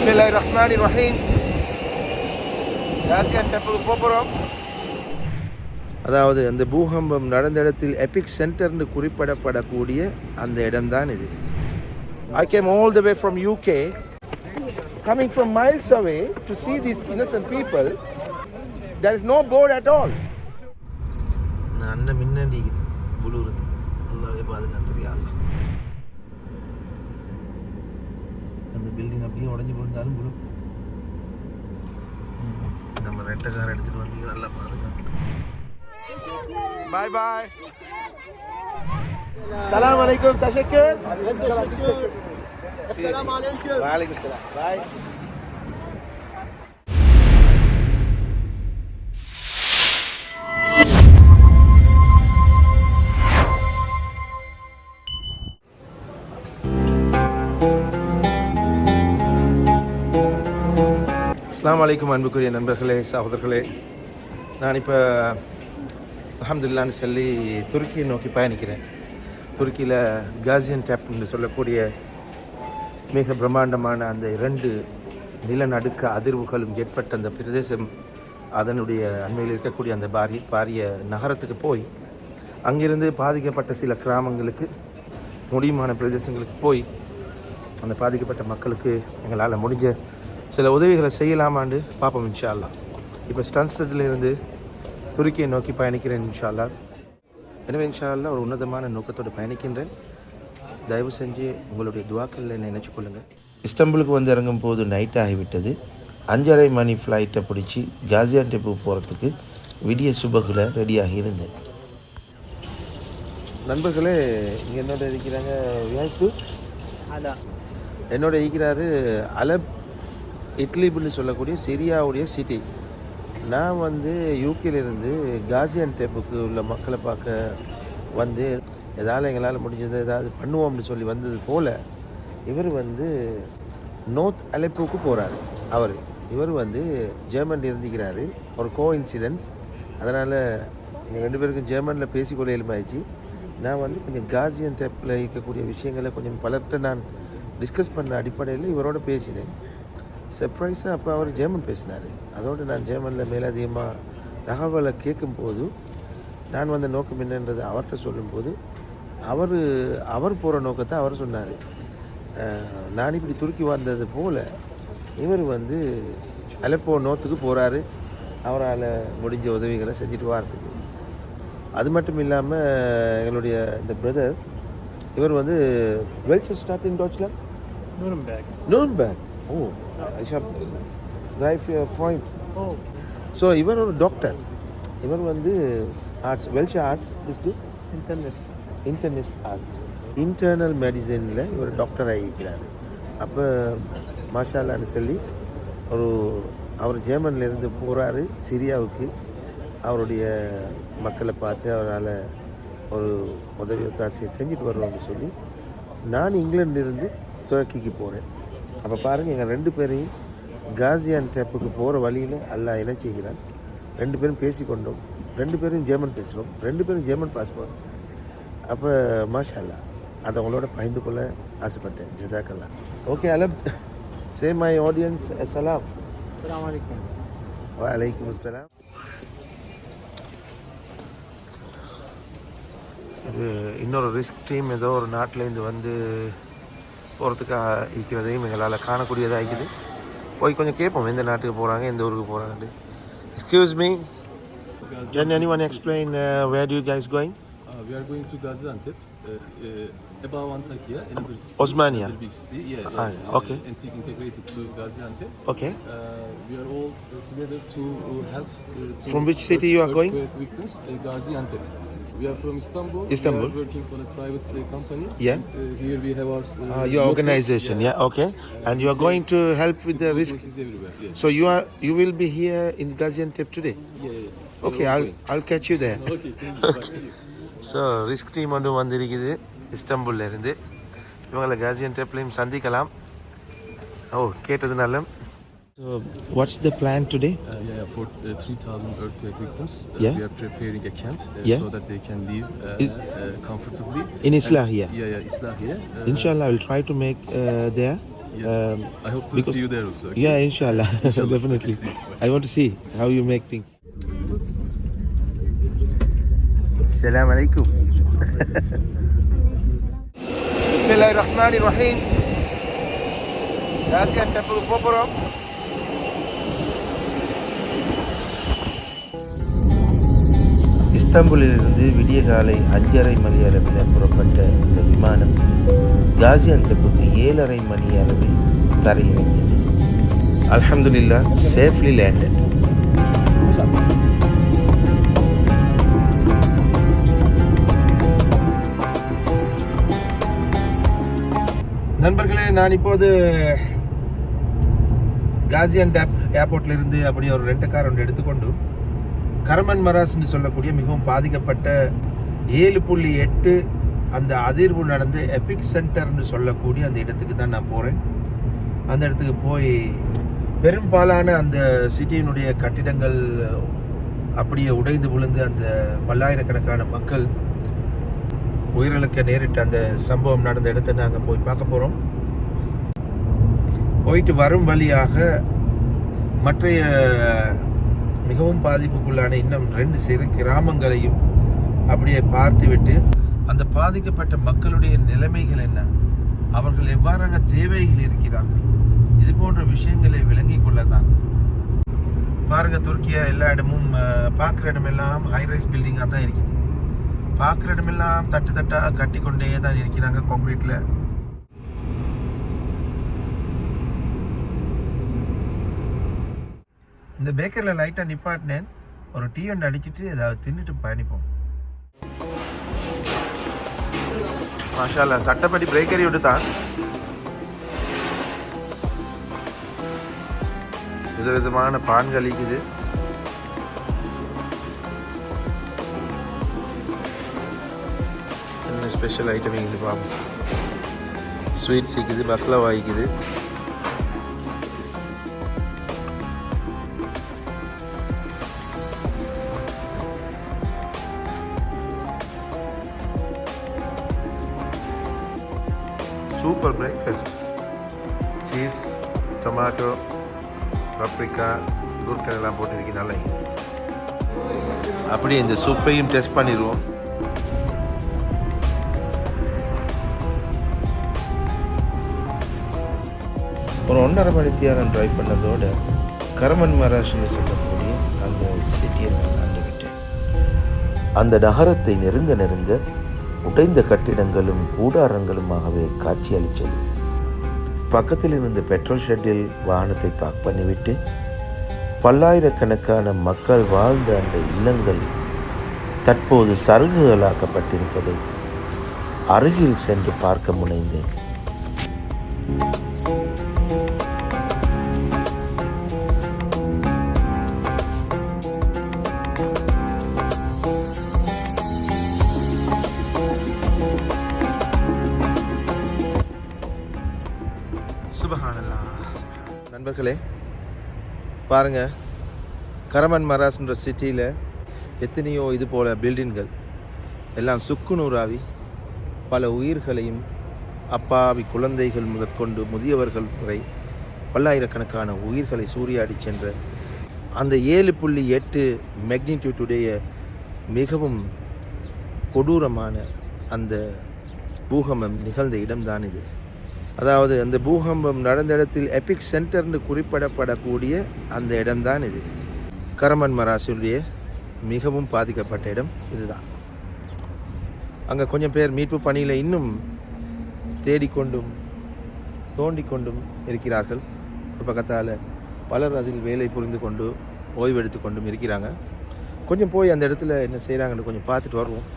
பிஸ்மில்லாஹிர்ரஹ்மானிர்ரஹீம். காசியான் டெம்பிளுக்கு போகிறோம். அதாவது அந்த பூகம்பம் நடந்த இடத்தில் எபிக் சென்டர்னு குறிப்பிடப்படக்கூடிய அந்த இடம்தான் இது. I came all the way from UK, coming from miles away to see these innocent people. There is no board at all. அண்ணன் மின்னடிக்குது புழுவுறதுக்கு. அல்லாவே பாதுகாத்துறியா அல்லாஹ். அந்த பில்டிங் அப்படியே உடஞ்சி போயிருந்தாலும் புழு. நம்ம ரெட்ட கார் எடுத்துகிட்டு வந்தீங்க, நல்லா பாதுகாக்கணும். பாய் பாய். சலாம் அலைக்கும். தஷக்கர். அஸ்ஸலாமு அலைக்கும். வலைக்கும் சலாம். பாய். அஸ்ஸலாமு அலைக்கும் அன்புக்குரிய நண்பர்களே, சகோதரர்களே. நான் இப்போ அல்ஹம்துலில்லாஹ்னு சொல்லி துருக்கியை நோக்கி பயணிக்கிறேன். துருக்கியில் காசியான்டெப் என்று சொல்லக்கூடிய மிக பிரம்மாண்டமான அந்த 2 நிலநடுக்க அதிர்வுகளும் ஏற்பட்ட அந்த பிரதேசம், அதனுடைய அண்மையில் இருக்கக்கூடிய அந்த பாரிய நகரத்துக்கு போய் அங்கிருந்து பாதிக்கப்பட்ட சில கிராமங்களுக்கு, முடியுமான பிரதேசங்களுக்கு போய் அந்த பாதிக்கப்பட்ட மக்களுக்கு எங்களால் முடிஞ்ச சில உதவிகளை செய்யலாமான்னு பார்ப்போம் இன்ஷா அல்லாஹ். இப்போ ஸ்டான்ஸ்டட்லேருந்து துருக்கியை நோக்கி பயணிக்கிறேன் இன்ஷா அல்லாஹ். எனவே இன்ஷா அல்லாஹ் ஒரு உன்னதமான நோக்கத்தோடு பயணிக்கின்றேன். தயவு செஞ்சு உங்களுடைய துவாக்களில் நினைச்சு கொள்ளுங்கள். இஸ்தாம்புலுக்கு வந்து இறங்கும் போது நைட் ஆகிவிட்டது. 5:30 மணி ஃப்ளைட்டை பிடிச்சி காசியான்டெப் போகிறதுக்கு விடிய சுபகில் ரெடியாகி இருந்தேன். நண்பர்களே, இங்கே என்னோட இருக்கிறாங்க வியாஸ்து, என்னோட இருக்கிறாரு அலப், இட்லிப்னு சொல்லக்கூடிய சிரியாவுடைய சிட்டி. நான் வந்து யூகேலேருந்து காசியான்டெப்புக்கு உள்ள மக்களை பார்க்க வந்து எங்களால் முடிஞ்சது ஏதாவது பண்ணுவோம்னு சொல்லி வந்தது போல் இவர் வந்து நோர்த் அலெப்போவுக்கு போகிறாரு. இவர் வந்து ஜெர்மனில் இருந்துக்கிறாரு. ஒரு கோஇன்சிடென்ஸ், அதனால் எங்கள் 2 பேருக்கும் ஜெர்மனில் பேசிக்கொள்ள எலுமாயிடுச்சு. நான் வந்து கொஞ்சம் காசியான்டெப்பில் இருக்கக்கூடிய விஷயங்களை கொஞ்சம் பலர்கிட்ட நான் டிஸ்கஸ் பண்ண அடிப்படையில் இவரோட பேசினேன். சர்ப்ரைஸாக அப்போ அவர் ஜெர்மன் பேசினார். அதோடு நான் ஜெர்மனில் மேலதிகமாக தகவலை கேட்கும்போது நான் வந்த நோக்கம் என்னன்றது அவர்கிட்ட சொல்லும்போது அவர் போகிற நோக்கத்தை அவர் சொன்னார். நான் இப்படி துருக்கி வந்தது போல் இவர் வந்து அலெப்போ நோர்த்துக்கு போகிறாரு, அவரால் முடிஞ்ச உதவிகளை செஞ்சுட்டு வாரத்துக்கு. அது மட்டும் இல்லாமல் எங்களுடைய இந்த பிரதர், இவர் வந்து வெல்ச்சர் ஸ்டார்ட் இன் Deutschland, Nuremberg. Oh, I shall drive your point. Oh. So, இவர் ஒரு டாக்டர். இவர் வந்து ஆர்ட்ஸ், வெல்ஷ் ஆர்ட்ஸ் டிஸ்ட்ரிக்ட் இன்டர்னிஸ்ட் ஆர்ட், இன்டர்னல் மெடிசனில் இவர் டாக்டர் ஆகியிருக்கிறார். அப்போ மாஷால்லான்னு சொல்லி அவர் ஜெர்மனிலேருந்து போகிறாரு சிரியாவுக்கு. அவருடைய மக்களை பார்த்து அவரால் ஒரு உதவி ஒத்தாசையை செஞ்சுட்டு வருவோம்னு சொல்லி நான் இங்கிலாண்டிலிருந்து துருக்கிக்கு போகிறேன். அப்போ பாருங்கள், எங்கள் 2 பேரையும் காசியான்டெப்புக்கு போகிற வழியில் அல்லாஹ் இணைச்சிக்கிறான். 2 பேரும் பேசிக்கொண்டோம், 2 பேரும் ஜெர்மன் பேசுகிறோம், 2 பேரும் ஜெர்மன் பாஸ்போர்ட். அப்போ மாஷா அல்லாஹ் அதை உங்களோட பகிர்ந்து கொள்ள ஆசைப்பட்டேன். ஜஸாக்கல்லா. ஓகே அலப், சே மை ஆடியன்ஸ் அஸ்ஸலாம். அஸ்ஸலாமு அலைக்கும். வலைக்கும் அஸ்ஸலாம். இது இன்னொரு ரிஸ்க் டீம் ஏதோ ஒரு நாட்டிலேருந்து வந்து போகிறதுக்காக இருக்கிறதையும் எங்களால் காணக்கூடியதாக இருக்குது. போய் கொஞ்சம் கேட்போம், எந்த நாட்டுக்கு போகிறாங்க, எந்த ஊருக்கு போகிறாங்கன்னு. Excuse me, can anyone explain where do you guys going? We are going to Gaziantep, above Antakya, another city. Osmania. Another big city, yeah. Okay. Integrated to Gaziantep. Okay. We are all together to help. From which city you are going? Victims, Gaziantep. We are from Istanbul. Istanbul. We are working for a private company. Yeah. And, here we have our your organization. Yeah. Okay. And you are going to help with the risk. Everywhere. Yeah. So you will be here in Gaziantep today. Yeah. Okay. I'll catch you there. Okay. Thank you. Okay. So risk team ஒன்று வந்திருக்குது இஸ்தாம்புல்லேருந்து. இவங்களை காசியான்டெப்லையும் சந்திக்கலாம். கேட்டதுனால. So what's the plan today? For 3,000 earthquake victims, we are preparing a camp so that they can live comfortably. In Islahiya? Yeah, Islahiya. Inshallah, I will try to make there. I hope to because- see you there also. Okay? Yeah, inshallah. Inshallah. Definitely. See you. Bye. I want to see how you make things. Assalamu alaikum. Bismillahirrahmanirrahim. Gazian Temple போறோம். இஸ்தாம்புலிலிருந்து விடிய காலை 5:30 மணி அளவில் புறப்பட்ட இந்த விமானம் காசியாந்தெப்புக்கு 7:30 மணி அளவில் தரையிறங்கியது. அல்ஹம்துலில்லாஹ், safely landed. நண்பர்களே, நான் இப்போது காசியாந்தெப் ஏர்போர்ட்லேருந்து அப்படியே ஒரு ரெண்ட் கார் ஒன்று எடுத்துக்கொண்டு கரமன் மராஸ்ன்னு சொல்லக்கூடிய மிகவும் பாதிக்கப்பட்ட 7.8 அந்த அதிர்வு நடந்து எபிக் சென்டர்னு சொல்லக்கூடிய அந்த இடத்துக்கு தான் நான் போகிறேன். அந்த இடத்துக்கு போய் பெரும்பாலான அந்த சிட்டியினுடைய கட்டிடங்கள் அப்படியே உடைந்து விழுந்து அந்த பல்லாயிரக்கணக்கான மக்கள் உயிரிழக்க நேரிட்ட அந்த சம்பவம் நடந்த இடத்தை நாங்கள் போய் பார்க்க போகிறோம். போயிட்டு வரும் வழியாக மற்றைய மிகவும் பாதிப்புக்குள்ளான இன்னும் 2 சிறு கிராமங்களையும் அப்படியே பார்த்துவிட்டு அந்த பாதிக்கப்பட்ட மக்களுடைய நிலைமைகள் என்ன, அவர்கள் எவ்வாறான தேவைகள் இருக்கிறார்கள், இது போன்ற விஷயங்களை விளங்கிக் கொள்ளத்தான். பாருங்க, துருக்கியா எல்லா இடமும் பார்க்குற இடமெல்லாம் ஹைரைஸ் பில்டிங்காக தான் இருக்குது. பார்க்குற இடமெல்லாம் தட்டு தட்டாக கட்டி கொண்டே தான் இருக்கிறாங்க கான்கிரீட்டில். இந்த பேக்கரில் லைட்டாக நிப்பாட்டினேன், ஒரு டீ ஒன்று அடிச்சுட்டு ஏதாவது தின்னுட்டு பயணிப்போம். மாஷால்லா, சட்டப்படி பிரேக்கரி விட்டு தான் விதவிதமான பான்கள் இருக்குது. என்ன ஸ்பெஷல் ஐட்டம் இருக்குது பாப்போம். ஸ்வீட்ஸ் இருக்குது, பக்லவா இருக்குது. Super breakfast. Cheese, tomato, paprika, குர்கன் எல்லாம் போட்டிருக்கு. நல்லா இருக்குது. அப்படியே இந்த சூப்பையும் டெஸ்ட் பண்ணிடுவோம். ஒரு 1.5 மணி நேரம் ட்ரைவ் பண்ணதோட கரமன் மராஷ்னு சொல்லக்கூடிய அந்த சிட்டியை நான் கண்டுவிட்டேன். அந்த நகரத்தை நெருங்க நெருங்க உடைந்த கட்டிடங்களும் கூடாரங்களுமாகவே காட்சியளித்தது. பக்கத்தில் இருந்த பெட்ரோல் ஷெட்டில் வாகனத்தை பார்க் பண்ணிவிட்டு பல்லாயிரக்கணக்கான மக்கள் வாழ்ந்த அந்த இல்லங்கள் தற்போது சருகுகளாக்கப்பட்டிருப்பதை அருகில் சென்று பார்க்க முனைந்தேன். நண்பர்களே, பாருங்கள், கரமன் மராஸ்ன்ற சிட்டியில் எத்தனையோ இது போல் பில்டிங்கள் எல்லாம் சுக்குநூறாவி பல உயிர்களையும், அப்பாவி குழந்தைகள் முதற்கொண்டு முதியவர்கள் வரை பல்லாயிரக்கணக்கான உயிர்களை சூறையாடி சென்ற அந்த 7.8 மேக்னிடியூட்டுடைய மிகவும் கொடூரமான அந்த பூகம்பம் நிகழ்ந்த இடம்தான் இது. அதாவது அந்த பூகம்பம் நடந்த இடத்தில் எபிக் சென்டர்னு குறிப்பிடப்படக்கூடிய அந்த இடம்தான் இது. கரமன் மராசுடைய மிகவும் பாதிக்கப்பட்ட இடம் இதுதான். அங்கே கொஞ்சம் பேர் மீட்பு பணியில் இன்னும் தேடிக்கொண்டும் தோண்டிக்கொண்டும் இருக்கிறார்கள். ஒரு பக்கத்தால் பலர் அதில் வேலை புரிந்து கொண்டு ஓய்வெடுத்து கொண்டும் இருக்கிறாங்க. கொஞ்சம் போய் அந்த இடத்துல என்ன செய்கிறாங்கன்னு கொஞ்சம் பார்த்துட்டு வருவோம்.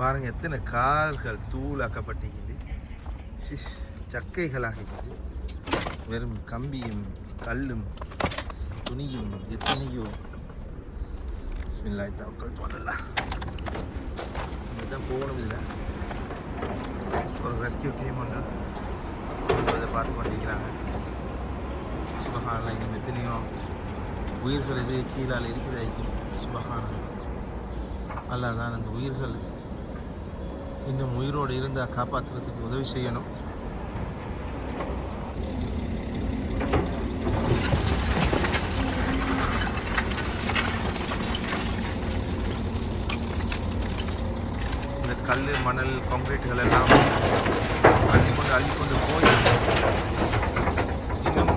பாருங்கள், எத்தனை கால்கள் தூளாக்கப்பட்டிருக்குது, சக்கைகளாகிறது. வெறும் கம்பியும் கல்லும் துணியும் எத்தனையோ. பிஸ்மில்லாஹ் தவக்கல்து அலல்லாஹ். இதுதான் போகணும். இதில் ஒரு ரெஸ்கியூ டீம் ஒன்று இதை பார்த்து கொண்டிருக்கிறாங்க. சுபஹானல்லாஹ், இன்னும் எத்தனையோ உயிர்கள் இது கீழால் இருக்குதாய்க்கும். சுபஹானல்லாஹ், அல்லாஹ் தான் அந்த உயிர்கள் இன்னும் உயிரோடு இருந்தால் காப்பாற்றுறதுக்கு உதவி செய்யணும். மணல் கான்கிரீட்டுகள் எல்லாம் அள்ளிக்கொண்டு போய் இன்னும்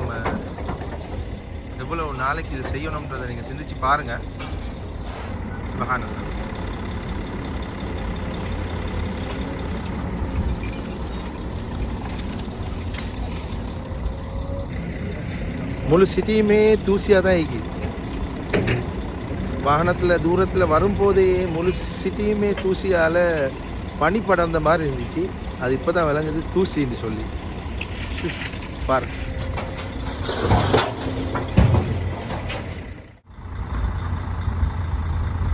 எவ்வளவு நாளைக்கு இது செய்யணுன்றதை நீங்கள் சிந்திச்சு பாருங்கள். சுபஹானல்லாஹ். முழு சிட்டியுமே தூசியாக தான் இருக்குது. வாகனத்தில் தூரத்தில் வரும்போதே முழு சிட்டியுமே தூசியால் பனி படர்ந்த மாதிரி இருந்துச்சு. அது இப்போ தான் விளங்குது தூசின்னு சொல்லி. பாருங்க.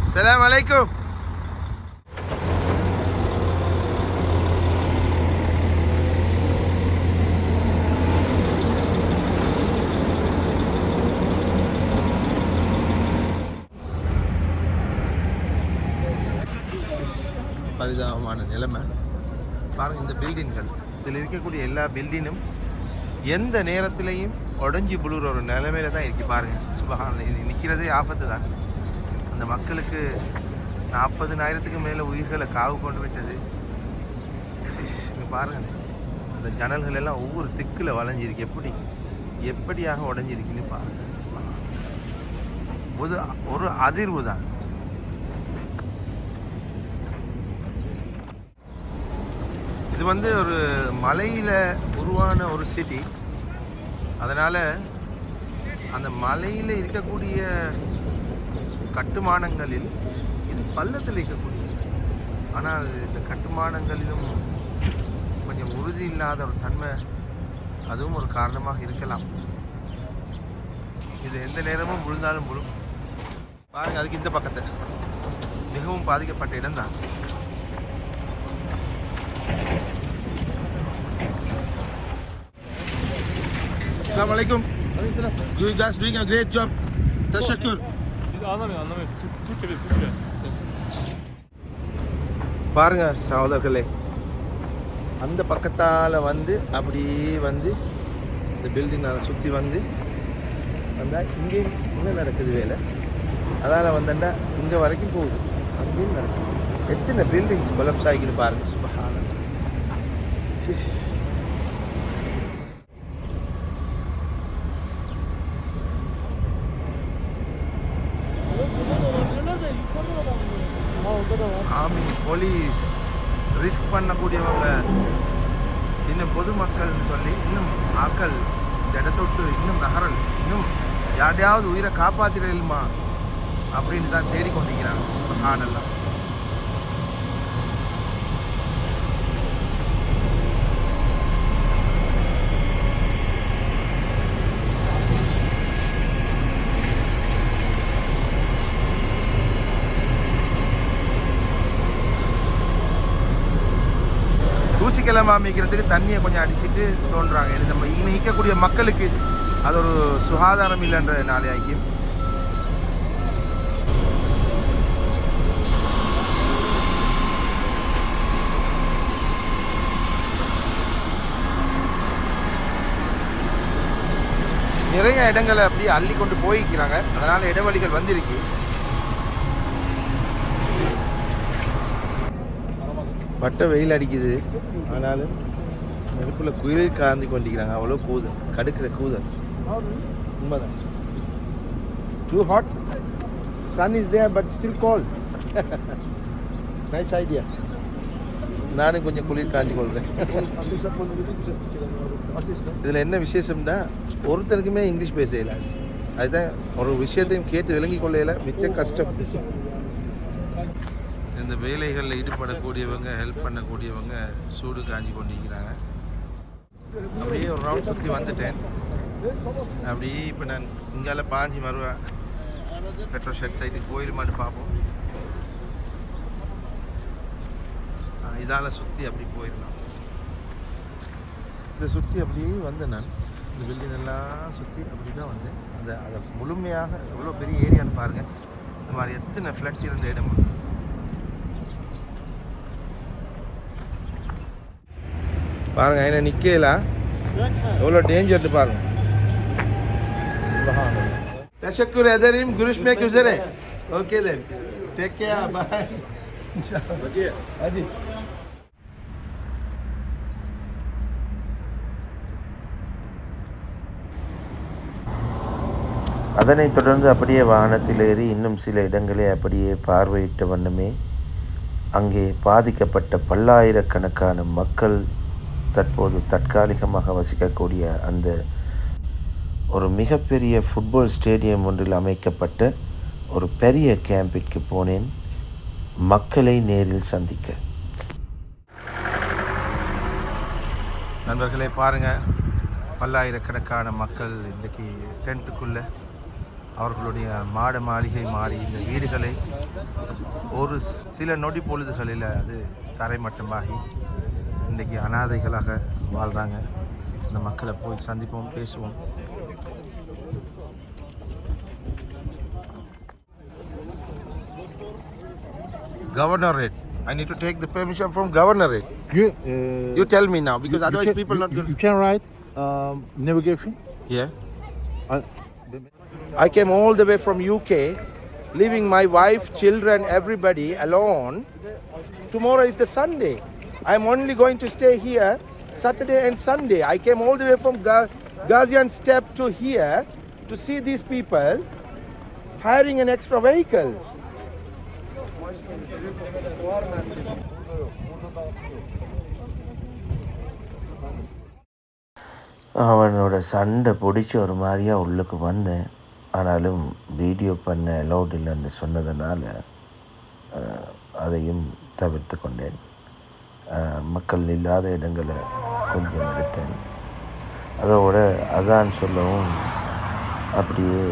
அஸ்ஸலாமு அலைக்கும். பரிதாபமான நிலைமை பாருங்கள். இந்த பில்டிங்கள், இதில் இருக்கக்கூடிய எல்லா பில்டிங்கும் எந்த நேரத்திலையும் உடஞ்சி புழுற ஒரு நிலைமையில தான் இருக்குது. பாருங்கள் சுபஹானல்லாஹ். இது நிற்கிறதே ஆபத்து தான். அந்த மக்களுக்கு 40,000க்கு மேலே உயிர்களை காவு கொண்டு விட்டது. இங்கே பாருங்கள், அந்த ஜன்னல்கள் எல்லாம் ஒவ்வொரு திக்கில் வளைஞ்சிருக்கு. எப்படியாக உடஞ்சிருக்குன்னு பாருங்கள். ஒரு அதிர்வு தான். இது வந்து ஒரு மலையில் உருவான ஒரு சிட்டி. அதனால் அந்த மலையில் இருக்கக்கூடிய கட்டுமானங்களில் இது பள்ளத்தில் இருக்கக்கூடிய, ஆனால் இந்த கட்டுமானங்களிலும் கொஞ்சம் உறுதி இல்லாத ஒரு தன்மை, அதுவும் ஒரு காரணமாக இருக்கலாம். இது எந்த நேரமும் விழுந்தாலும் விழும். பாருங்கள், அதுக்கு இந்த பக்கத்தை மிகவும் பாதிக்கப்பட்ட இடம்தான். Assalamu alaikum. You guys doing a great job. Tashakkur. Anlamıyor. Türkçe. பாருங்க சகோதரர்களே, அந்த பக்கத்தால் வந்து அப்படியே வந்து இந்த பில்டிங் சுற்றி வந்து வந்தால் இங்கே நடக்குது வேலை. அதால் வந்தா இங்கே வரைக்கும் போகுது, அங்கேயும் நடக்குது. எத்தனை பில்டிங்ஸ் கொலாப்ஸ் ஆகின்னு பாருங்கள். சுபஹானல்லாஹ். ஆர்மி, போலீஸ், ரிஸ்க் பண்ணக்கூடியவங்க, இன்னும் பொதுமக்கள்னு சொல்லி இன்னும் ஆக்கள் இந்த இடத்த விட்டு இன்னும் நகரல், இன்னும் யாரையாவது உயிரை காப்பாற்றிடலுமா அப்படின்னு தான் தேடிக்கொண்டிருக்கிறாங்க. சுபஹானல்லாஹ். தூசிக்கிழமை அமைக்கிறதுக்கு தண்ணியை கொஞ்சம் அடிச்சுட்டு தோன்றுறாங்க. இது நம்ம இங்கே நிற்கக்கூடிய மக்களுக்கு அது ஒரு சுகாதாரம் இல்லைன்ற நாளே ஆகியும். நிறைய இடங்களை அப்படியே அள்ளி கொண்டு போய்க்கிறாங்க. அதனால் இடைவெளிகள் வந்திருக்கு. பட்ட வெயில் அடிக்குது, ஆனாலும் நெருப்புல குயில் காந்தி கொண்டிருக்கிறாங்க. அவ்வளோ கூதல், கடுக்கிற கூதல். உண்மைதான். Too hot. Sun is there but still cold. Nice idea. நானும் கொஞ்சம் குளிர் காஞ்சி கொள்கிறேன். இதில் என்ன விசேஷம்னா, ஒருத்தருக்குமே இங்கிலீஷ் பேச இயலாது. அதுதான் ஒரு விஷயத்தையும் கேட்டு விளங்கி கொள்ளையில மிச்ச கஷ்டம். இந்த வேலைகளில் ஈடுபடக்கூடியவங்க, ஹெல்ப் பண்ணக்கூடியவங்க சூடு காஞ்சி கொண்டிருக்கிறாங்க. அப்படியே ஒரு ரவுண்ட் சுற்றி வந்துட்டேன். அப்படியே இப்போ நான் இங்கால பாஞ்சி வருவேன். பெட்ரோல் ஷெட் சைட்டுக்கு கோயில் மட்டும் பார்ப்போம். இதால் சுற்றி அப்படி போயிடலாம். இதை சுற்றி அப்படியே வந்தேன் நான். இந்த பில்டிங் எல்லாம் சுற்றி அப்படி தான் வந்தேன். அதை முழுமையாக எவ்வளோ பெரிய ஏரியான்னு பாருங்கள். இந்த மாதிரி எத்தனை ஃப்ளட் இருந்த இடம் பாருங்க. என்ன நிற்கலாம், எவ்வளோ டேஞ்சர்ட்டு பாருங்க. تشكر يا دريم görüşmek üzere. Okay then. Take care. Bye. Inşallah. Hadi. அதனைத் தொடர்ந்து அப்படியே வாகனத்தில் ஏறி இன்னும் சில இடங்களை அப்படியே பார்வையிட்ட வண்ணமே அங்கே பாதிக்கப்பட்ட பல்லாயிரக்கணக்கான மக்கள் தற்போது தற்காலிகமாக வசிக்கக்கூடிய அந்த ஒரு மிகப்பெரிய ஃபுட்பால் ஸ்டேடியம் ஒன்றில் அமைக்கப்பட்ட ஒரு பெரிய கேம்பிற்கு போனேன் மக்களை நேரில் சந்திக்க. நண்பர்களே பாருங்கள், பல்லாயிரக்கணக்கான மக்கள் இன்றைக்கி டென்ட்டுக்குள்ளே அவர்களுடைய மாட மாளிகை மாறி இந்த வீடுகளை ஒரு சில நொடி பொழுதுகளில் அது தரைமட்டமாகி இன்றைக்கி அனாதைகளாக வாழ்கிறாங்க. இந்த மக்களை போய் சந்திப்போம், பேசுவோம். Governorate. I need to take the permission from Governorate. You tell me now, because otherwise people not going. You can write navigation. Yeah. I came all the way from UK, leaving my wife, children, everybody alone. Tomorrow is the Sunday. I'm only going to stay here Saturday and Sunday. I came all the way from Gaziantep to here to see these people hiring an extra vehicle. அவனோட சண்டை பிடிச்சி ஒரு மாதிரியாக உள்ளுக்கு வந்தேன். ஆனாலும் video பண்ண allowed இல்லைன்னு சொன்னதுனால அதையும் தவிர்த்து கொண்டேன். மக்கள் இல்லாத இடங்களை கொஞ்சம் எடுத்தேன். அதோட அதான் சொல்லவும் அப்படியே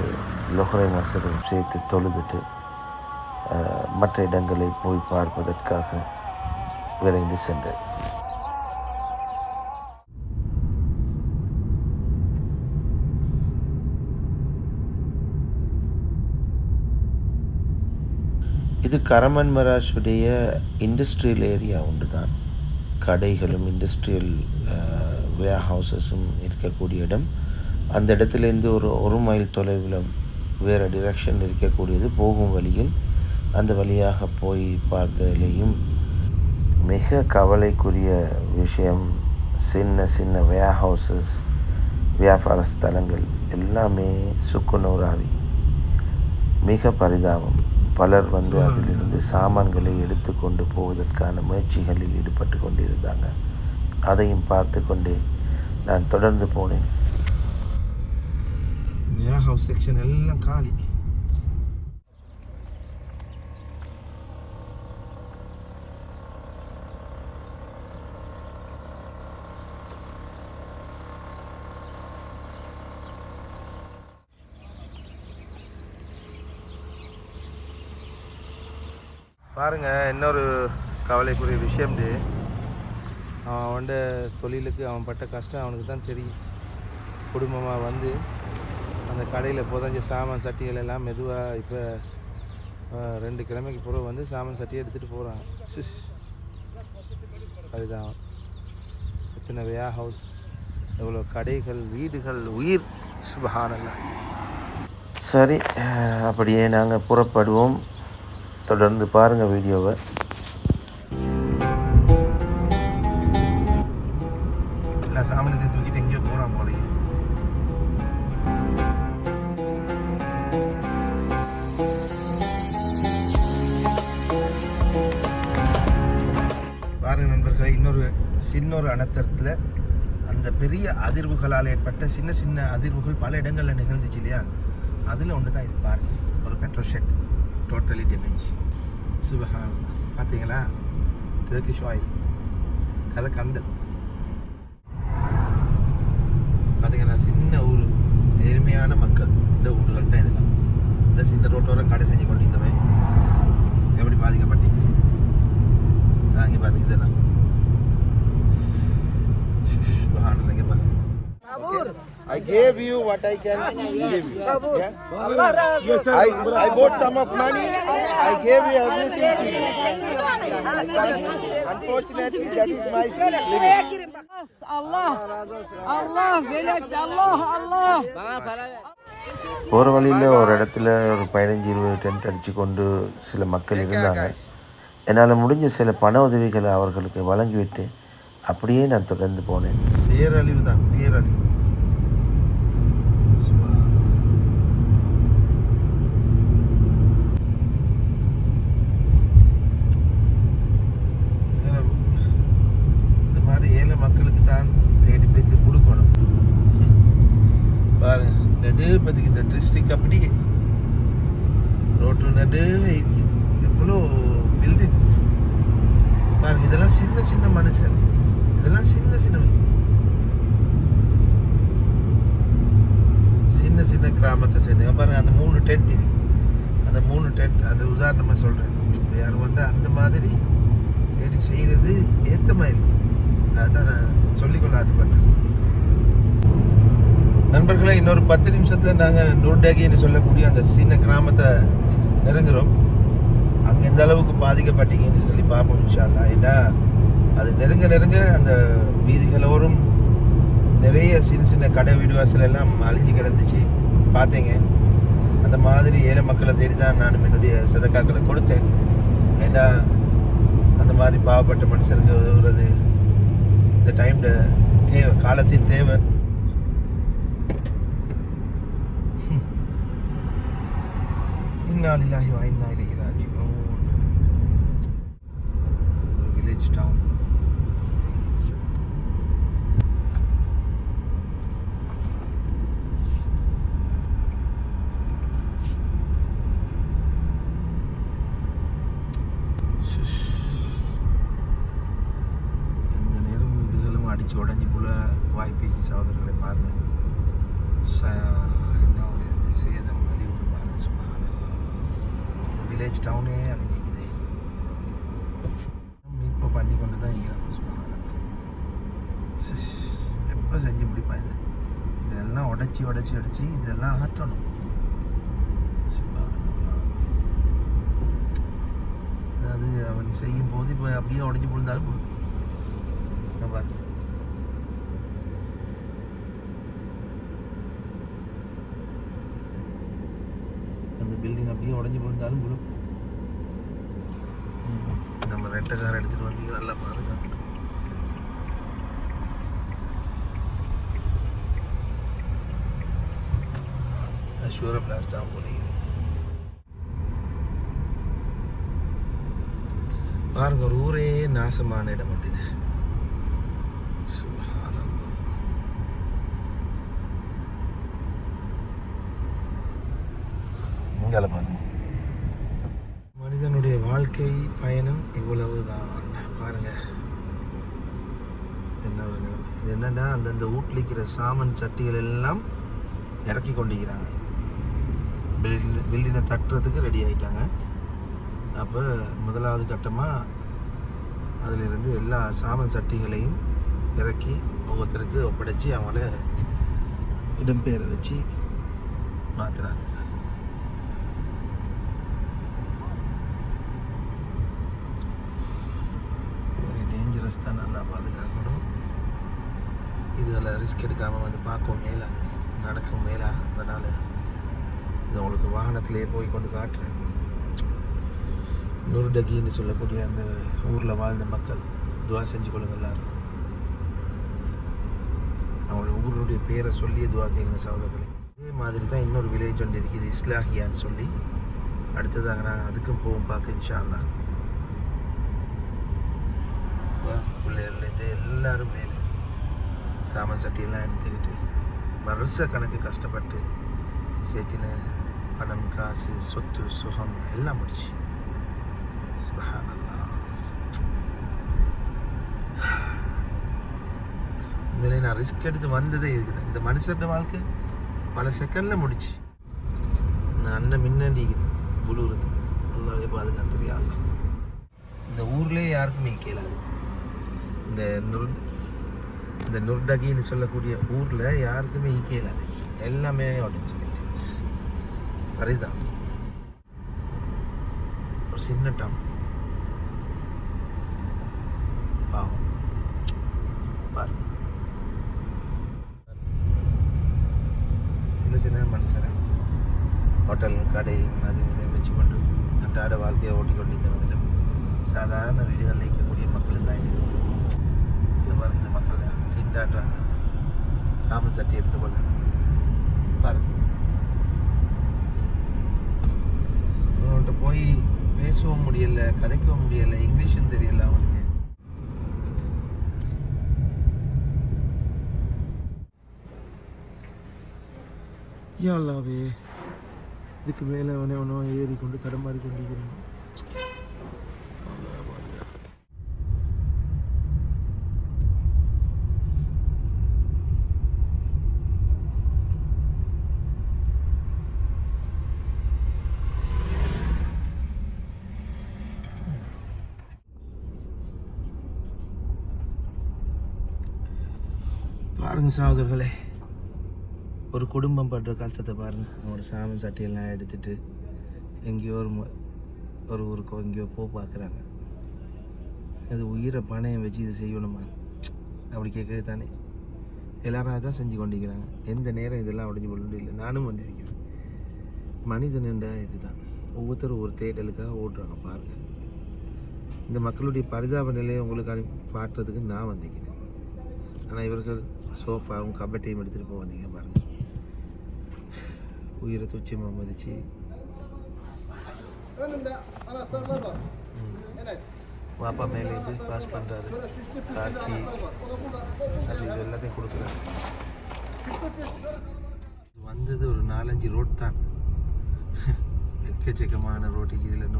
லொஹரை மசரும் சேர்த்து தொழுதுட்டு மற்ற இடங்களை போய் பார்ப்பதற்காக விரைந்து சென்றேன். இது கரமன் மராஷுடைய இண்டஸ்ட்ரியல் ஏரியா ஒன்று தான். கடைகளும் இண்டஸ்ட்ரியல் வேர் ஹவுசஸும் இருக்கக்கூடிய இடம். அந்த இடத்துலேருந்து ஒரு மைல் தொலைவில் வேறு டிரெக்ஷன் இருக்கக்கூடியது. போகும் வழியில் அந்த வழியாக போய் பார்த்ததிலேயும் மிக கவலைக்குரிய விஷயம், சின்ன சின்ன வேர் ஹவுசஸ், வியாபார ஸ்தலங்கள் எல்லாமே சுக்குநூறாவி. மிக பரிதாபம். பலர் அதிலிருந்து சாமான்களை எடுத்து கொண்டு போவதற்கான முயற்சிகளில் ஈடுபட்டு கொண்டிருந்தாங்க. அதையும் பார்த்து கொண்டே நான் தொடர்ந்து போனேன். வேர் ஹவுஸ் செக்ஷன் எல்லாம் காலி. பாருங்கள், இன்னொரு கவலைக்குரிய விஷயம். அவன் தொழிலுக்கு அவன் பட்ட கஷ்டம் அவனுக்கு தான் தெரியும். குடும்பமாக அந்த கடையில் புதஞ்ச சாமான் சட்டிகள் எல்லாம் மெதுவாக இப்போ 2 கிழமைக்கு பிறகு சாமான் சட்டியை எடுத்துகிட்டு போகிறாங்க. அதுதான் எத்தனை வேர் ஹவுஸ், எவ்வளோ கடைகள், வீடுகள், உயிர். சுபஹானல்லாஹ். சரி, அப்படியே நாங்கள் புறப்படுவோம். தொடர்ந்து பாருங்கள் வீடியோவை. எல்லா சாமானத்தை தூக்கிட்டு எங்கேயோ போகிறான் போல. பாருங்கள் நண்பர்களை, இன்னொரு அனர்த்தத்தில் அந்த பெரிய அதிர்வுகளால் ஏற்பட்ட சின்ன சின்ன அதிர்வுகள் பல இடங்களில் நிகழ்ந்துச்சு இல்லையா, அதில் ஒன்று தான் இது. பாருங்கள், ஒரு பெட்ரோல் ஷெட் டோட்டலி டேமேஜ். சுபஹான், பார்த்தீங்களா? டர்க்கிஷ் ஆயில் கதை கந்தல். பார்த்தீங்கன்னா சின்ன ஊர், எளிமையான மக்கள், இந்த ஊர்கள் தான் இதெல்லாம். இந்த சின்ன ரோட்டோரம் கடை செஞ்சு கொண்டிருந்தவன் எப்படி பாதிக்கப்பட்டீங்க இங்கே பாருங்க. இதெல்லாம் சுபஹான். இங்கே பாருங்க. I gave you what I can give you. Yeah? I bought some of money. I gave you everything to you. Unfortunately, that is my limit. Allah, Allah, velet, Allah. போகிற வழியில் ஒரு இடத்துல ஒரு 15-20 டென்ட் அடித்து கொண்டு சில மக்கள் இருந்தாங்க. என்னால் முடிஞ்ச சில பண உதவிகளை அவர்களுக்கு வழங்கிவிட்டு அப்படியே நான் தொடர்ந்து போனேன். பேரழிவு தான், பேரழிவு. நடு பற்றி இந்த டிஸ்ட்ரிக்ட் அப்படி ரோட்டு நடு எவ்வளோ பில்டிங்ஸ் பாருங்க. இதெல்லாம் சின்ன சின்ன மனுஷன், இதெல்லாம் சின்ன சின்ன சின்ன சின்ன கிராமத்தை சேர்ந்து பாருங்க. அந்த 3 டென்ட் இருக்கு, அந்த 3 டென்ட் அது உதாரணமாக சொல்கிறேன். யாரும் வந்து அந்த மாதிரி தேடி செய்கிறது ஏற்றமாக இருக்கு. அதுதான் நான் சொல்லிக்கொள்ள ஆசைப்பட்றேன். நண்பர்களே, இன்னொரு 10 நிமிஷத்தில் நாங்கள் நூர்டேகின்னு சொல்லக்கூடிய அந்த சின்ன கிராமத்தை நெருங்குறோம். அங்கே எந்த அளவுக்கு பாதிக்கப்பட்டீங்கன்னு சொல்லி பார்ப்போம் இன்ஷா அல்லாஹ். ஏன்னா அது நெருங்க நெருங்க அந்த வீதிகளோரும் நிறைய சின்ன சின்ன கடை வீடு வாசல் எல்லாம் அழிஞ்சு கிடந்துச்சு பார்த்தீங்க. அந்த மாதிரி ஏழை மக்களை தேடி தான் நானும் என்னுடைய சதக்காக்களை கொடுத்தேன். ஏன்னா அந்த மாதிரி பாவப்பட்ட மனுஷருக்கு உதவுறது இந்த டைம்ல தேவை, காலத்தின் தேவை. இன்னா லில்லாஹி வ இன்னா இலைஹி ராஜிஊன். ஒரு வில்லேஜ் டவுன். எந்த நேரம் இதுகளும் அடித்து உடஞ்சி போல வாய்ப்பேக்கு சகோதரர்களை பாருங்கள். என்ன ஒரு சேதம் அழிவுறு பாருங்க. சுபஹானல்லாஹ், வில்லேஜ் டவுனே அழிஞ்சிக்குது. மீட்பை பண்ணி கொண்டு தான் இருக்கிறாங்க. சுபஹானல்லாஹ், எப்போ செஞ்சு முடிப்பா இது? இதெல்லாம் உடச்சி இதெல்லாம் ஆற்றணும். அது அவன் செய்யும் போது இப்போ அப்படியே உடஞ்சி விழுந்தாலும் பாருங்க. அந்த பில்டிங் அப்படியே உடஞ்சி விழுந்தாலும் விழும். நம்ம ரெட்டை கார் எடுத்துகிட்டு வந்து நல்லா பாதுகாக்கணும். ஷூரை பிளாஸ்ட் ஆகும் போல இது. பாருங்க, ஒரு ஊரே நாசமான இடம் உண்டு இது. சுப்ஹானல்லாஹ். இங்கால பாருங்க, மனிதனுடைய வாழ்க்கை பயணம் இவ்வளவுதான். பாருங்க என்ன ஒரு நிலைமை. இது என்னன்னா அந்தந்த வீட்டில் சாமன் சட்டிகள் எல்லாம் இறக்கி கொண்டிருக்கிறாங்க. பில்டிங்கை தட்டுறதுக்கு ரெடி ஆகிட்டாங்க. அப்போ முதலாவது கட்டமாக அதிலிருந்து எல்லா சாமன் சட்டிகளையும் இறக்கி ஒவ்வொருத்தருக்கு ஒப்படைச்சி அவங்கள இடம்பெயர வச்சு மாற்றுறாங்க. வெரி டேஞ்சரஸ் தான், நல்லா பாதுகாக்கணும். இதில் ரிஸ்க் எடுக்காமல் வந்து பார்க்கவும் மேலாது, நடக்கவும் மேலா. அதனால் இது உங்களுக்கு வாகனத்திலே போய் கொண்டு காட்டுறேன். நூர்டகின்னு சொல்லக்கூடிய அந்த ஊரில் வாழ்ந்த மக்கள் துவா செஞ்சு கொள்ளுங்க எல்லாரும். அவங்களுடைய ஊருடைய பேரை சொல்லி துவா கேளுங்க சகோதரர்களே. இதே மாதிரி தான் இன்னொரு வில்லேஜ் ஒன்று இருக்குது, இஸ்லாஹியான்னு சொல்லி. அடுத்ததாக நான் அதுக்கும் போவோம் பார்க்க இன்ஷா அல்லாஹ். பிள்ளைகள்லேருந்து எல்லாரும் மேலே சாமான் சட்டியெல்லாம் எடுத்துக்கிட்டு வருஷ கணக்கு கஷ்டப்பட்டு சேர்த்தின பணம், காசு, சொத்து, சுகம் எல்லாம் முடிச்சு. சுப்ஹானல்லாஹ். உண்மையிலே நான் ரிஸ்க் எடுத்து வந்ததே இருக்குது. இந்த மனுஷன் வாழ்க்கை பல செகண்டில் முடிச்சு. நான் அண்ணன் மின்னண்டிக்குது புழுவுறதுக்கு. அல்லாவே பாதுகாத்துறியா அல்ல. இந்த ஊர்லேயே யாருக்குமே கேளாது. இந்த நுர்டகின்னு சொல்லக்கூடிய ஊரில் யாருக்குமே ஈக்கலாது. எல்லாமே உடஞ்சி பில்டிங்ஸ் பரிதான். ஒரு சின்ன டவுன் பாவம் பாருங்க. சின்ன சின்ன மனுஷரை ஹோட்டல், கடை, அது இதையும் வச்சு கொண்டு அன்றாட வாழ்க்கையை ஓட்டிக்கொண்டு இந்த சாதாரண வீடுகளில் இருக்கக்கூடிய மக்களும் தான் இது. இந்த மாதிரி இந்த மக்கள் திண்டாடுறாங்க. சாமன் சட்டி எடுத்துக்கொள்ள பாருங்க. அவங்கள்ட்ட போய் பேசவும் முடியல, கதைக்கவும் முடியல, இங்கிலீஷும் தெரியல அவனுக்கு. யா அல்லாவே, இதுக்கு மேலே அவனோ ஏறி கொண்டு தடமாறி கொண்டிருக்கிறான். பாருங்கள் சகோதரர்களே, ஒரு குடும்பம் படுற கஷ்டத்தை பாருங்கள். அவங்களோட சாமி சட்டையெல்லாம் எடுத்துகிட்டு எங்கேயோ ஒரு ஊருக்கோ எங்கேயோ பார்க்குறாங்க. அது உயிரை பணையம் வச்சு இது செய்யணுமா? அப்படி கேட்கறது தானே. எல்லாரும் அதான் செஞ்சு கொண்டிருக்கிறாங்க. எந்த நேரம் இதெல்லாம் உடஞ்சி போட இல்லை. நானும் வந்திருக்கிறேன். மனிதனுண்டா இதுதான். ஒவ்வொருத்தரும் ஒரு தேடலுக்காக ஓடுறாங்க பாருங்கள். இந்த மக்களுடைய பரிதாப நிலையை உங்களுக்கு பாட்டுறதுக்கு நான் வந்திருக்கிறேன். ஆனால் இவர்கள் சோஃபாவும் கபட்டையும் எடுத்துகிட்டு போக வந்தீங்க பாருங்கள். உயிரை துச்சமாக மதிச்சு பாப்பா மேலேருந்து பாஸ் பண்ணுறாரு. காக்கி அது இது எல்லாத்தையும் கொடுக்குறாரு. வந்தது ஒரு 4-5 ரோட் தான். எக்கச்சக்கமான ரோட்டுக்கு இதில்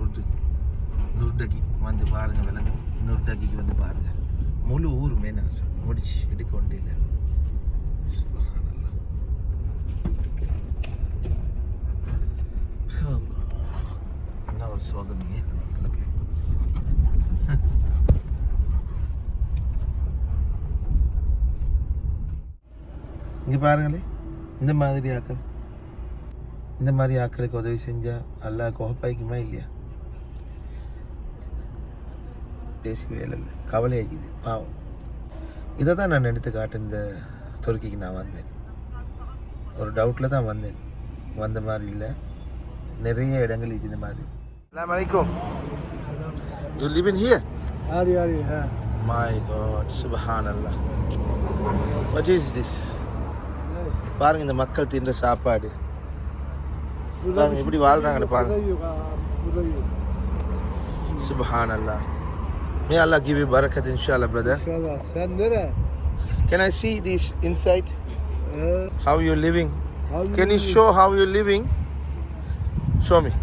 நூர்டக்கி வந்து பாருங்கள். விலங்கு நூர்டக்கிக்கு வந்து பாருங்கள். முழு ஊர் மேனாசம் முடிச்சு எடுக்க வண்டியில். என்ன ஒரு சோதனையே மக்களுக்கு. இங்கே பாருங்களே, இந்த மாதிரி ஆக்களுக்கு உதவி செஞ்சால் அல்லாஹ் கோப்பாய்க்குமா இல்லையா? பேசி வேலை இல்லை, கவலையாக்குது பாவம். இதை தான் நான் எடுத்து காட்டேன். இந்த துருக்கிக்கு நான் வந்தேன், ஒரு டவுட்டில் தான் வந்தேன். வந்த மாதிரி இல்லை, நிறைய இடங்கள் இருக்குது இந்த மாதிரி. அஸ்ஸலாமு அலைக்கும். You live in here? My God, Subhanallah. What is this? பாருங்க இந்த மக்கள் தின்ற சாப்பாடு பாருங்க, எப்படி வாழ்றாங்கன்னு பாருங்க. Subhanallah. May Allah give you barakat, inshallah, brother. Inshallah. Sen nere? Can I see this inside? How you're living? Can you show how you're living? Show me.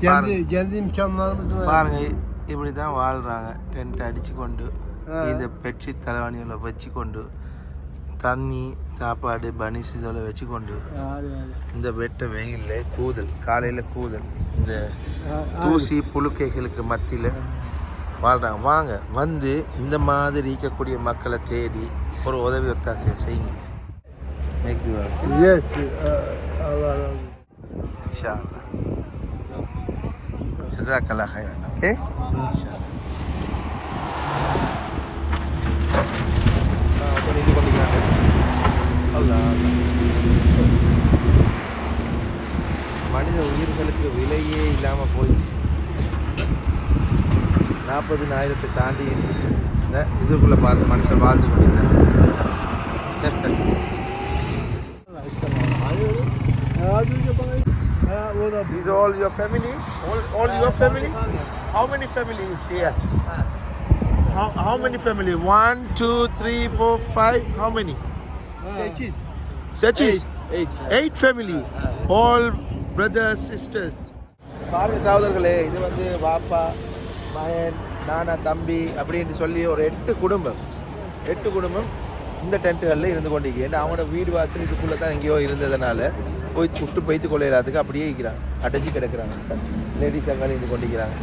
Kendi imkanlarımız var. பாருங்க இப்படி தான் வாழ்கிறாங்க. டென்ட் அடித்து கொண்டு இந்த bedsheet தலைவாணிகளை வச்சு கொண்டு தண்ணி சாப்பாடு பனிஸ் இதோட வச்சு கொண்டு இந்த வெட்ட வெயிலில் கூதல், காலையில் கூதல், இந்த தூசி புழுக்கைகளுக்கு மத்தியில் வாழ்கிறாங்க. வாங்க வந்து இந்த மாதிரி இருக்கக்கூடிய மக்களை தேடி ஒரு உதவி ஒத்தாசையை செய்யுங்க. Yes. Allah razı olsun. இன்ஷாஅல்லாஹ். ஜஸாக்கல்லாஹ் ஹைரன். ஓகே, இன்ஷாஅல்லாஹ். இது பண்ணிக்கிறாங்க. அல்லாஹ். மனித உயிர்களுக்கு விலையே இல்லாமல் போயிடுச்சு. 40,000 தாண்டி இந்த இதுக்குள்ளே பாருங்க மனுஷன் வாழ்ந்து கொண்டிருக்கிறாங்க. These are all your family? All your family? How many families here? How many family? 1, 2, 3, 4, 5. How many? 8. 8 family. All brothers, sisters. பாருங்க சகோதரர்களே, இது வந்து பாப்பா, மகன், நானா, தம்பி அப்படின்னு சொல்லி ஒரு 8 குடும்பம் இந்த டென்ட்டுகளில் இருந்து கொண்டிருக்கேன். ஏன்னா அவங்களோட வீடு வாசல் இதுக்குள்ளே தான் எங்கேயோ இருந்ததுனால போய் விட்டு பைத்து கொள்ளையிலாத்துக்கு அப்படியே இருக்கிறாங்க, அடைச்சி கிடக்கிறாங்க. லேடிஸ் அங்கே இருந்து கொண்டிருக்கிறாங்க.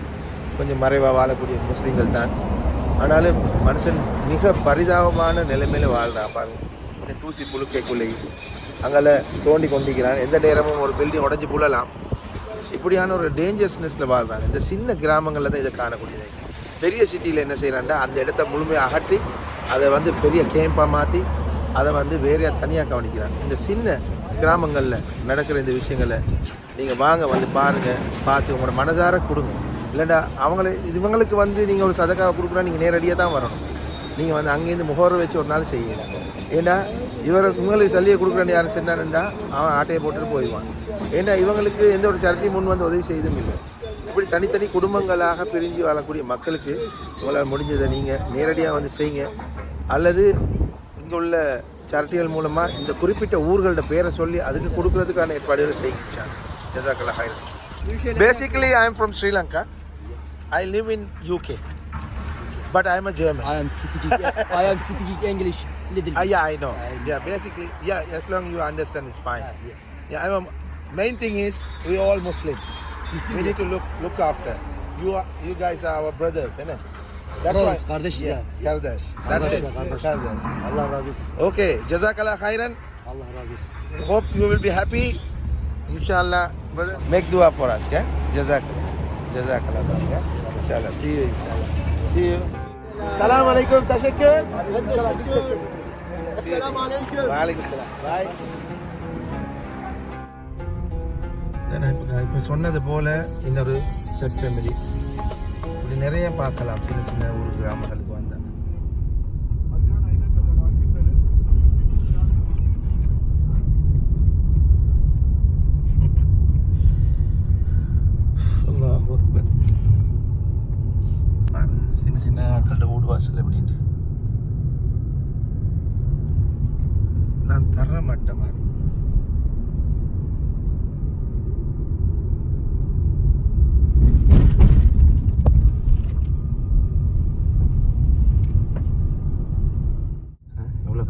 கொஞ்சம் மறைவாக வாழக்கூடிய முஸ்லீம்கள் தான். ஆனாலும் மனுஷன் மிக பரிதாபமான நிலைமையில் வாழ்கிறான் பாருங்க. இந்த தூசி புழுக்கைக்குள்ளே அங்கே தோண்டி கொண்டிருக்கிறான். எந்த நேரமும் ஒரு பில்டிங் உடஞ்சி புழலாம். இப்படியான ஒரு டேஞ்சரஸ்னஸில் வாழ்கிறாங்க. இந்த சின்ன கிராமங்களில் தான் இதை காணக்கூடியது. பெரிய சிட்டியில் என்ன செய்கிறான்டா, அந்த இடத்த முழுமையாக அகற்றி அதை வந்து பெரிய கேம்பாக மாற்றி அதை வந்து வேறையாக தனியாக கவனிக்கிறாங்க. இந்த சின்ன கிராமங்களில் நடக்கிற இந்த விஷயங்களை நீங்கள் வாங்க வந்து பாருங்கள், பார்த்து உங்களோட மனதார கொடுங்க. இல்லைண்டா இவங்களுக்கு வந்து நீங்கள் ஒரு சதக்காவை கொடுக்குறா, நீங்கள் நேரடியாக தான் வரணும். நீங்கள் வந்து அங்கேருந்து முகவரை வச்சு ஒரு நாள் செய்யலாம். ஏன்னா உங்களுக்கு சல்லியை கொடுக்குறேன்னு யாரும் சொன்னாருண்டா அவன் ஆட்டையை போட்டுட்டு போயிடுவான். ஏன்னா இவங்களுக்கு எந்த ஒரு சரத்தையும் முன் வந்து உதவி செய்தும் இல்லை. இப்படி தனித்தனி குடும்பங்களாக பிரிஞ்சு வாழக்கூடிய மக்களுக்கு உங்களால் முடிஞ்சதை நீங்கள் நேரடியாக வந்து செய்யுங்க. அல்லது இங்கே உள்ள சேரிட்டிகள் மூலமாக இந்த குறிப்பிட்ட ஊர்களோட பேரை சொல்லி அதுக்கு கொடுக்கறதுக்கான ஏற்பாடுகளை செய்கிறாங்க. ஜஸாக்கல்லாஹ் ஹைரன். Basically, I am from Sri Lanka. I live in UK, but I am a German. I am speaking English little. Yeah, I know. Yeah, basically, yeah. As long you understand, it's fine. Yes. Yeah, main thing is we all Muslim. We need to look after. You guys are our brothers, isn't it? That's why. Kardeş Yeah, Kardeş. That's it. Kardeş. Allah razı olsun. Okay, Jazakallah khairan. Allah razı olsun. Hope you will be happy. Inshallah, brother. Make dua for us, yeah? Jazakallah. Jazakallah, yeah? Inshallah. See you, inshallah. See you. Assalamu alaikum. Teşekkür. Assalamu alaikum. Wa alaikum salam. Bye. இப்போ சொன்னது போல் இன்னொரு set family இப்படி நிறைய பார்க்கலாம் சின்ன சின்ன ஊர் கிராமங்களுக்கு வந்தால். அல்லாஹ் அக்பர். பாருங்க சின்ன சின்ன ஆட்கள்கிட்ட வீடு வாசல் அப்படின்ட்டு நான் தர மாட்டேன்.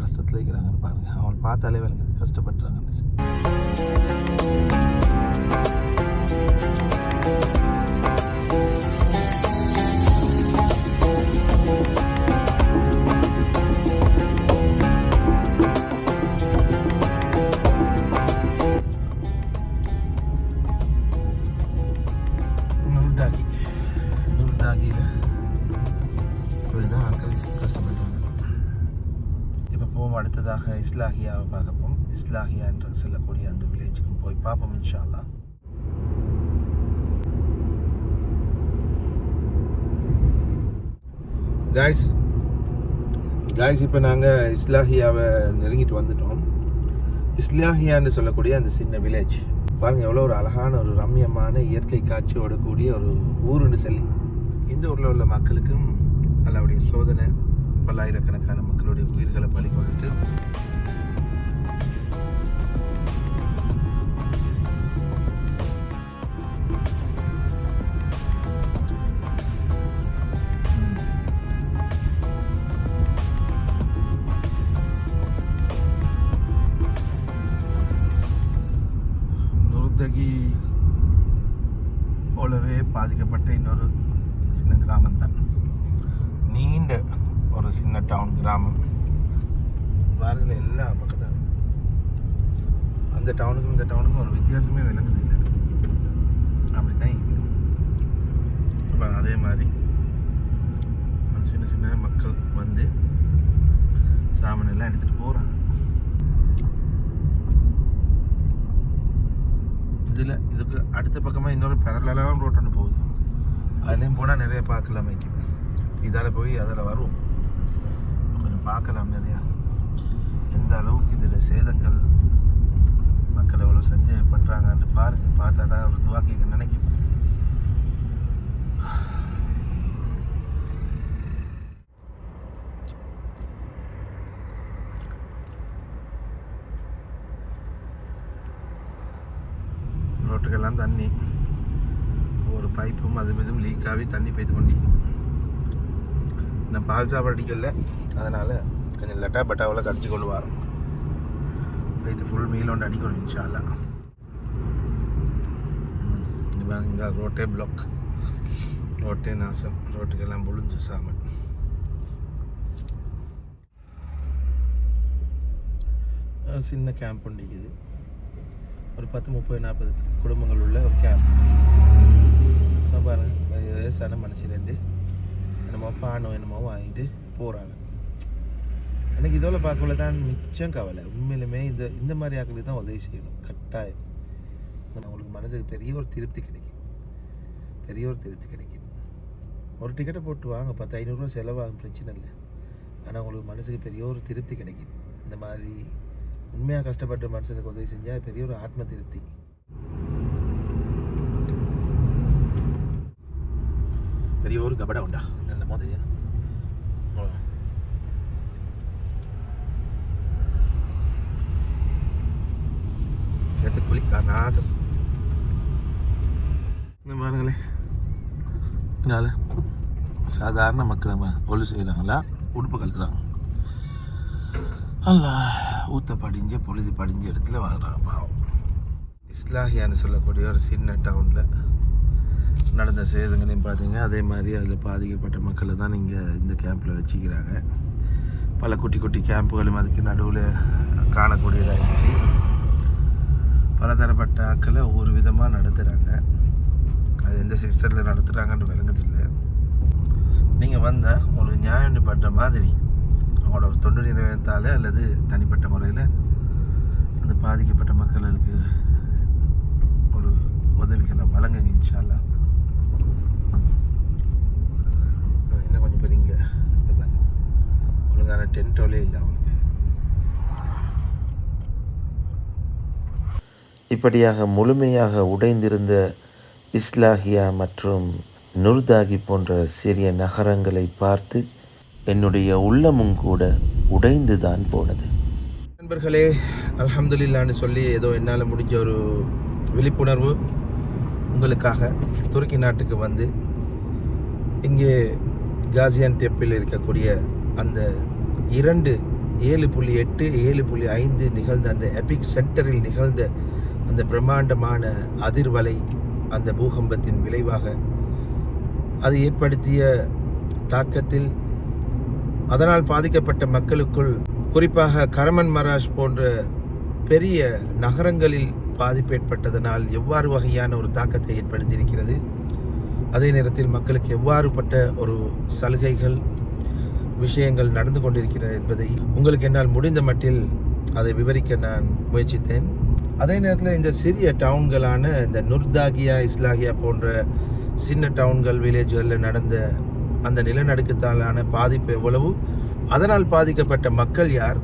கஷ்டத்தில் இருக்கிறாங்கன்னு பாருங்க. அவங்களை பார்த்தாலே விளங்குது கஷ்டப்படுறாங்கன்னு. நூர்டாகியில் இப்படிதான் ஆட்கள் கஷ்டப்படுறாங்க. இப்போ போவோம் அடுத்ததாக இஸ்லாஹியாவை பார்க்கப்போம். இஸ்லாஹியா என்று சொல்லக்கூடிய அந்த வில்லேஜுக்கும் போய் பார்ப்போம் இன்ஷா அல்லாஹ். காய்ஸ் இப்போ நாங்கள் இஸ்லாஹியாவை நெருங்கிட்டு வந்துட்டோம். இஸ்லாஹியான்னு சொல்லக்கூடிய அந்த சின்ன வில்லேஜ் பாருங்கள் எவ்வளோ ஒரு அழகான ஒரு ரம்யமான இயற்கை காட்சியோட கூடிய ஒரு ஊருன்னு சொல்லி இந்த ஊரில் உள்ள மக்களுக்கும் அல்லாவுடைய சோதனை பல்லாயிரக்கணக்கான மக்களுடைய உயிர்களை பலி கொண்டுட்டு நுர்தகி போலவே பாதிக்கப்பட்ட இன்னொரு சின்ன கிராமம் தான். நீண்ட ஒரு சின்ன டவுன் கிராமம் பாருங்க. எல்லா பக்கத்தாலும் அந்த டவுனுக்கும் இந்த டவுனுக்கும் ஒரு வித்தியாசமே விளங்குது இல்லை. அப்படித்தான் இருக்குது. அப்புறம் அதே மாதிரி அந்த சின்ன சின்ன மக்கள் வந்து சாமான் எல்லாம் எடுத்துகிட்டு போகிறாங்க. இதில் இதுக்கு அடுத்த பக்கமாக இன்னொரு பேரலான ரோட் ஒன்று போகுது. அதுலேயும் போனால் நிறைய பார்க்கலாம். இதால் போய் அதில் வரும் கொஞ்சம் பார்க்கலாம் நிறையா. எந்த அளவுக்கு இதில் சேதங்கள் மக்கள் எவ்வளோ செஞ்சு பண்ணுறாங்கன்னு பாருங்கள். பார்த்தா தான் ஒரு துவா கேட்க நினைக்கும். ரோட்டுக்கெல்லாம் தண்ணி ஒரு பைப்பும் அது இதுவும் லீக் ஆகி தண்ணி பெய்து கொண்டிருக்குது. நான் பால் சாப்பாடு அடிக்கல, அதனால் கொஞ்சம் லட்டா பட்டாவில் கடிச்சு கொண்டு வரோம். இது ஃபுல் மீல் ஒன்று அடிக்கணும் இன்ஷா அல்லாஹ். இங்கே ரோட்டே பிளாக், ரோட்டே நாசம், ரோட்டுக்கெல்லாம் புழிஞ்சு சாமான். சின்ன கேம்ப் ஒன்றிக்குது. ஒரு 10, 30, 40 குடும்பங்கள் உள்ள ஒரு கேம்ப். பாருங்கள் வயசான மனுஷன் ரெண்டு என்னமோ பானோ என்னமோ வாங்கிட்டு போகிறாங்க. எனக்கு இதோட பார்க்கல தான் மிச்சம் கவலை. உண்மையிலுமே இந்த மாதிரி ஆட்களுக்கு தான் உதவி செய்யணும் கட்டாயம். உங்களுக்கு மனசுக்கு பெரிய ஒரு திருப்தி கிடைக்கும். ஒரு டிக்கெட்டை போட்டு வாங்க, 10-500 ரூபா செலவாகும், பிரச்சனை இல்லை. ஆனால் உங்களுக்கு மனசுக்கு பெரிய ஒரு திருப்தி கிடைக்கும். இந்த மாதிரி உண்மையாக கஷ்டப்பட்ட மனுஷனுக்கு உதவி செஞ்சால் பெரிய ஒரு ஆத்ம திருப்தி. பெரிய ஒரு கபடா உண்டா என்னமோ தெரியாது. நாசம். இந்த பாருங்களே, இங்கால சாதாரண மக்கள் ஒழு செய்கிறாங்களா, உடுப்பு கலக்குறாங்க. அல்ல ஊற்ற படிஞ்ச பொழுது படிஞ்ச இடத்துல வாழ்கிறாங்க பாவம். இஸ்லாஹியான்னு சொல்லக்கூடிய ஒரு சின்ன டவுனில் நடந்த சேதங்களையும் பார்த்தீங்க. அதே மாதிரி அதில் பாதிக்கப்பட்ட மக்களை தான் இங்கே இந்த கேம்பில் வச்சுக்கிறாங்க. பல குட்டி குட்டி கேம்புகளும் அதுக்கு நடுவில் காணக்கூடியதாகிடுச்சு. பலதரப்பட்ட ஆக்களை ஒவ்வொரு விதமாக நடத்துகிறாங்க. அது எந்த சிஸ்டத்தில் நடத்துகிறாங்கன்னு விளங்குதில்லை. நீங்கள் வந்தால் உங்களுக்கு நியாயம் பண்ணுற மாதிரி அவங்களோட ஒரு தொண்டு நிறைவேற்றால் அல்லது தனிப்பட்ட முறையில் அந்த பாதிக்கப்பட்ட மக்களுக்கு ஒரு உதவிகளை வழங்குங்க இன்ஷா அல்லாஹ். இன்னும் கொஞ்சம் பேர் இங்கே ஒழுங்கான டென்ட்டோலே இல்லை அவங்களுக்கு. இப்படியாக முழுமையாக உடைந்திருந்த இஸ்லாஹியா மற்றும் நுர்தாகி போன்ற சிறிய நகரங்களை பார்த்து என்னுடைய உள்ளமும் கூட உடைந்து தான் போனது. நண்பர்களே, அல்ஹம்துலில்லான்னு சொல்லி ஏதோ என்னால் முடிஞ்ச ஒரு விழிப்புணர்வு உங்களுக்காக துருக்கி நாட்டுக்கு வந்து இங்கே காசியான்டெப்பில் இருக்கக்கூடிய அந்த 7.8 7.5 நிகழ்ந்த அந்த எபிக் சென்டரில் நிகழ்ந்த அந்த பிரம்மாண்டமான அதிர்வலை, அந்த பூகம்பத்தின் விளைவாக அது ஏற்படுத்திய தாக்கத்தில் அதனால் பாதிக்கப்பட்ட மக்களுக்குள், குறிப்பாக கரமன் மராஷ் போன்ற பெரிய நகரங்களில் பாதிப்பு ஏற்பட்டதனால் எவ்வாறு வகையான ஒரு தாக்கத்தை ஏற்படுத்தியிருக்கிறது, அதே நேரத்தில் மக்களுக்கு எவ்வாறுபட்ட ஒரு சலுகைகள் விஷயங்கள் நடந்து கொண்டிருக்கிறது என்பதை உங்களுக்கு என்னால் முடிந்த மட்டில் அதை விவரிக்க நான் முயற்சித்தேன். அதே நேரத்தில் இந்த சிறிய டவுன்களான இந்த நுர்தாகியா, இஸ்லாகியா போன்ற சின்ன டவுன்கள், வில்லேஜ்களில் நடந்த அந்த நிலநடுக்கத்தாலான பாதிப்பு எவ்வளவு, அதனால் பாதிக்கப்பட்ட மக்கள் யார்,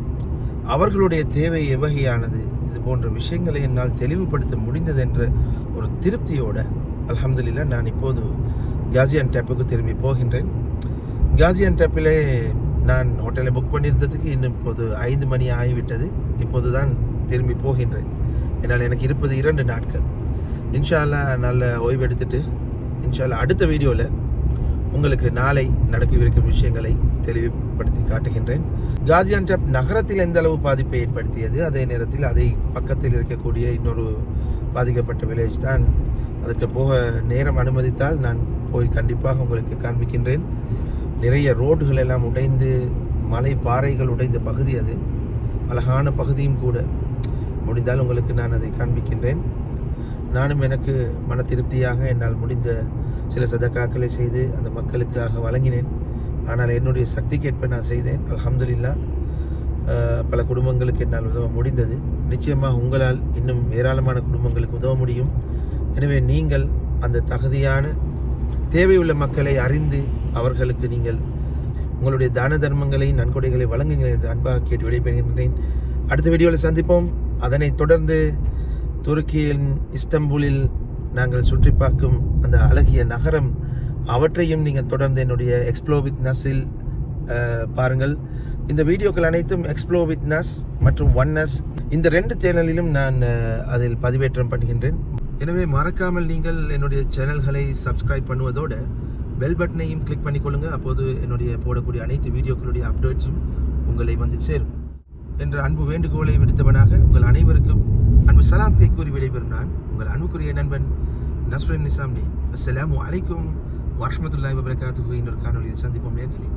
அவர்களுடைய தேவை எவ்வகையானது, இது போன்ற விஷயங்களை என்னால் தெளிவுபடுத்த முடிந்தது என்ற ஒரு திருப்தியோடு அல்ஹம்துலில்லாஹ் நான் இப்போது காசியான்டெப்புக்கு திரும்பி போகின்றேன். காசியான்டெப்பிலே நான் ஹோட்டலை புக் பண்ணியிருந்ததுக்கு இன்னும் இப்போது 5 மணி ஆகிவிட்டது. இப்போது தான் திரும்பி போகின்றேன். என்னால் எனக்கு இருப்பது 2 நாட்கள். இன்ஷா அல்லாஹ் நல்ல ஓய்வு எடுத்துட்டு இன்ஷா அல்லாஹ் அடுத்த வீடியோவில் உங்களுக்கு நாளை நடக்கவிருக்கும் விஷயங்களை தெளிவுபடுத்தி காட்டுகின்றேன். காசியான்டெப் நகரத்தில் எந்த அளவு பாதிப்பை ஏற்படுத்தியது, அதே நேரத்தில் அதை பக்கத்தில் இருக்கக்கூடிய இன்னொரு பாதிக்கப்பட்ட வில்லேஜ் தான். அதற்கு போக நேரம் அனுமதித்தால் நான் போய் கண்டிப்பாக உங்களுக்கு காண்பிக்கின்றேன். நிறைய ரோடுகள் எல்லாம் உடைந்து, மலை பாறைகள் உடைந்த பகுதி, அது அழகான பகுதியும் கூட. முடிந்தால் உங்களுக்கு நான் அதை காண்பிக்கின்றேன். நானும் எனக்கு மன திருப்தியாக என்னால் முடிந்த சில சதக்காக்களை செய்து அந்த மக்களுக்காக வழங்கினேன். ஆனால் என்னுடைய சக்திக்கேற்ப நான் செய்தேன். அல்ஹம்துலில்லாஹ் பல குடும்பங்களுக்கு என்னால் உதவ முடிந்தது. நிச்சயமாக உங்களால் இன்னும் ஏராளமான குடும்பங்களுக்கு உதவ முடியும். எனவே நீங்கள் அந்த தகுதியான தேவையுள்ள மக்களை அறிந்து அவர்களுக்கு நீங்கள் உங்களுடைய தான தர்மங்களை, நன்கொடைகளை வழங்குங்கள் என்று அன்பாக கேட்டு விடைபெறுகின்றேன். அடுத்த வீடியோவில் சந்திப்போம். அதனைத் தொடர்ந்து துருக்கியின் இஸ்தம்பூலில் நாங்கள் சுற்றி பார்க்கும் அந்த அழகிய நகரம், அவற்றையும் நீங்கள் தொடர்ந்து என்னுடைய எக்ஸ்ப்ளோர் வித் நஸில் பாருங்கள். இந்த வீடியோக்கள் அனைத்தும் எக்ஸ்ப்ளோர் வித் நஸ் மற்றும் ஒன்னஸ், இந்த 2 சேனலிலும் நான் அதில் பதிவேற்றம் பண்ணுகின்றேன். எனவே மறக்காமல் நீங்கள் என்னுடைய சேனல்களை சப்ஸ்கிரைப் பண்ணுவதோடு பெல் பட்டனையும் கிளிக் பண்ணிக்கொள்ளுங்க. அப்போது என்னுடைய போடக்கூடிய அனைத்து வீடியோக்களுடைய அப்டேட்ஸும் உங்களை வந்து சேரும் என்ற அன்பு வேண்டுகோளை விடுத்தவனாக உங்கள் அனைவருக்கும் அன்பு சலாத்தை கூறி விடைபெறும் நான் உங்கள் அன்புக்குரிய நண்பன் நஸ்ருன் நிசாம்டி. அஸ்ஸலாமு அலைக்கும் வரஹ்மத்துல்லாஹி வபரகாத்துஹு. இன்னொரு காணொலியில் சந்திப்போம் நேயர்களே.